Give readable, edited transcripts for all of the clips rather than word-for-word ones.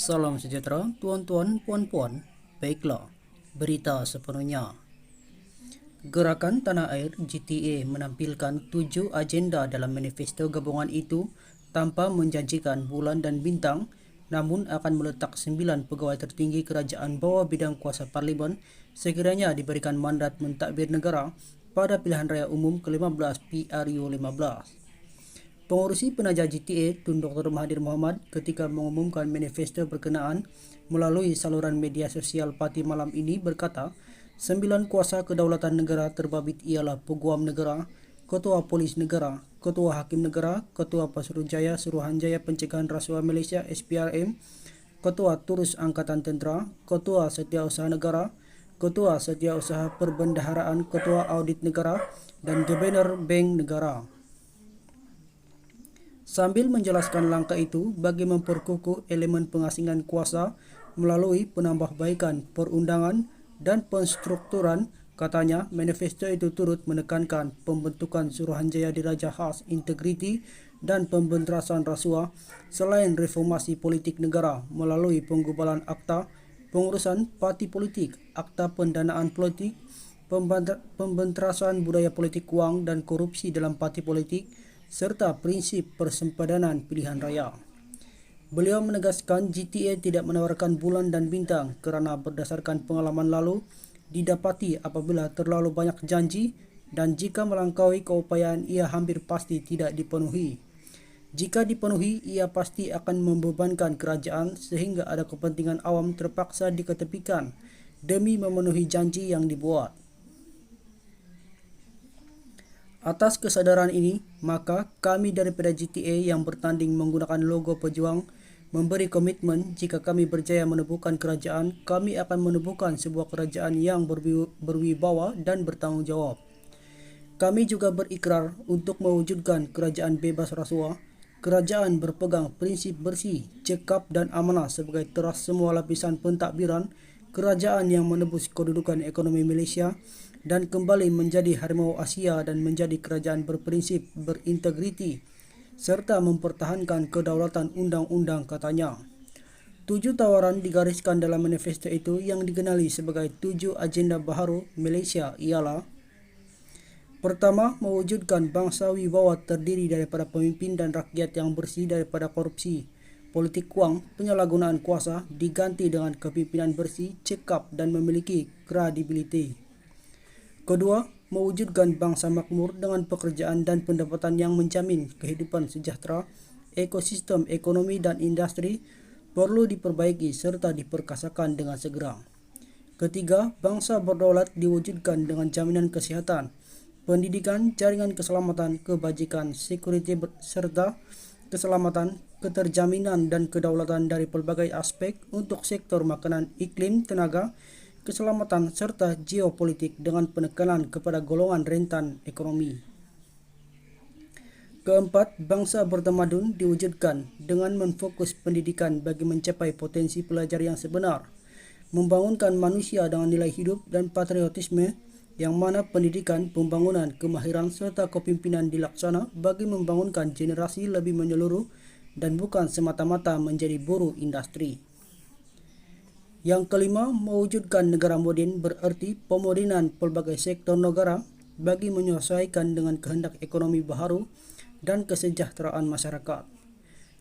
Salam sejahtera, tuan-tuan, puan-puan. Baiklah, berita sepenuhnya. Gerakan Tanah Air GTA menampilkan 7 agenda dalam manifesto gabungan itu tanpa menjanjikan bulan dan bintang, namun akan meletak 9 pegawai tertinggi kerajaan bawah bidang kuasa parlimen sekiranya diberikan mandat mentadbir negara pada pilihan raya umum ke-15 PRU 15. Pengurusi penaja GTA Tun Dr. Mahathir Mohamad ketika mengumumkan manifesto berkenaan melalui saluran media sosial Parti malam ini berkata, 9 kuasa kedaulatan negara terbabit ialah Peguam Negara, Ketua Polis Negara, Ketua Hakim Negara, Ketua Pasarujaya Suruhanjaya Pencegahan Rasuah Malaysia SPRM, Ketua Turus Angkatan Tentera, Ketua Setiausaha Negara, Ketua Setiausaha Perbendaharaan, Ketua Audit Negara dan Gubernur Bank Negara. Sambil menjelaskan langkah itu bagi memperkukuh elemen pengasingan kuasa melalui penambahbaikan perundangan dan penstrukturan, katanya manifesto itu turut menekankan pembentukan Suruhanjaya Diraja Khas Integriti dan pembenterasan rasuah selain reformasi politik negara melalui penggubalan Akta Pengurusan Parti Politik, Akta Pendanaan Politik, pembenterasan budaya politik wang dan korupsi dalam parti politik, serta prinsip persempadanan pilihan raya. Beliau menegaskan GTA tidak menawarkan bulan dan bintang kerana berdasarkan pengalaman lalu didapati apabila terlalu banyak janji dan jika melangkaui keupayaan ia hampir pasti tidak dipenuhi. Jika dipenuhi, ia pasti akan membebankan kerajaan sehingga ada kepentingan awam terpaksa diketepikan demi memenuhi janji yang dibuat. Atas kesadaran ini, maka kami daripada GTA yang bertanding menggunakan logo pejuang memberi komitmen jika kami berjaya menubuhkan kerajaan, kami akan menubuhkan sebuah kerajaan yang berwibawa dan bertanggungjawab. Kami juga berikrar untuk mewujudkan kerajaan bebas rasuah, kerajaan berpegang prinsip bersih, cekap dan amanah sebagai teras semua lapisan pentadbiran, kerajaan yang menebus kedudukan ekonomi Malaysia dan kembali menjadi harimau Asia dan menjadi kerajaan berprinsip, berintegriti serta mempertahankan kedaulatan undang-undang, katanya. 7 tawaran digariskan dalam manifesto itu yang dikenali sebagai 7 agenda baharu Malaysia ialah: pertama, mewujudkan bangsa wibawa terdiri daripada pemimpin dan rakyat yang bersih daripada korupsi, politik wang, penyalahgunaan kuasa diganti dengan kepimpinan bersih, cekap dan memiliki kredibiliti. Kedua, mewujudkan bangsa makmur dengan pekerjaan dan pendapatan yang menjamin kehidupan sejahtera, ekosistem ekonomi dan industri perlu diperbaiki serta diperkasakan dengan segera. Ketiga, bangsa berdaulat diwujudkan dengan jaminan kesihatan, pendidikan, jaringan keselamatan, kebajikan, sekuriti serta keselamatan, keterjaminan dan kedaulatan dari pelbagai aspek untuk sektor makanan, iklim, tenaga, keselamatan serta geopolitik dengan penekanan kepada golongan rentan ekonomi. Keempat, bangsa bertamadun diwujudkan dengan menfokus pendidikan bagi mencapai potensi pelajar yang sebenar, membangunkan manusia dengan nilai hidup dan patriotisme yang mana pendidikan, pembangunan, kemahiran serta kepimpinan dilaksana bagi membangunkan generasi lebih menyeluruh dan bukan semata-mata menjadi buruh industri. Yang kelima, mewujudkan negara moden bererti pemodenan pelbagai sektor negara bagi menyesuaikan dengan kehendak ekonomi baharu dan kesejahteraan masyarakat.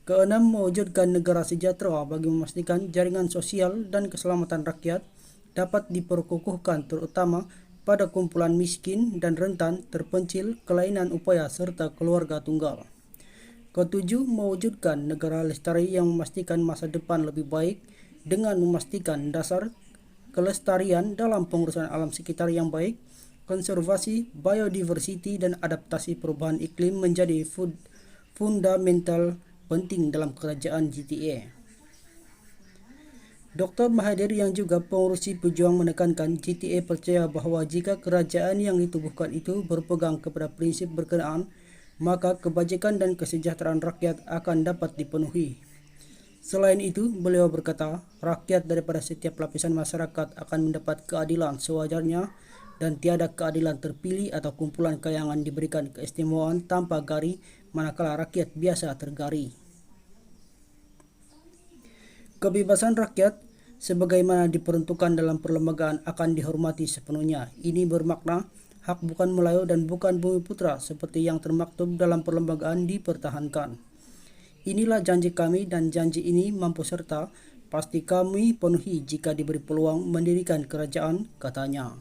Keenam, mewujudkan negara sejahtera bagi memastikan jaringan sosial dan keselamatan rakyat dapat diperkukuhkan terutama pada kumpulan miskin dan rentan, terpencil, kelainan upaya serta keluarga tunggal. Ketujuh, mewujudkan negara lestari yang memastikan masa depan lebih baik dengan memastikan dasar kelestarian dalam pengurusan alam sekitar yang baik, konservasi, biodiversiti dan adaptasi perubahan iklim menjadi fundamental penting dalam kerajaan GTA. Dr. Mahathir yang juga pengurusi pejuang menekankan GTA percaya bahawa jika kerajaan yang ditubuhkan itu berpegang kepada prinsip berkenaan, maka kebajikan dan kesejahteraan rakyat akan dapat dipenuhi. Selain itu, beliau berkata, rakyat daripada setiap lapisan masyarakat akan mendapat keadilan sewajarnya dan tiada keadilan terpilih atau kumpulan kayangan diberikan keistimewaan tanpa gari manakala rakyat biasa tergari. Kebebasan rakyat sebagaimana diperuntukkan dalam perlembagaan akan dihormati sepenuhnya. Ini bermakna hak bukan Melayu dan bukan Bumiputra seperti yang termaktub dalam perlembagaan dipertahankan. Inilah janji kami dan janji ini mampu serta pasti kami penuhi jika diberi peluang mendirikan kerajaan, katanya.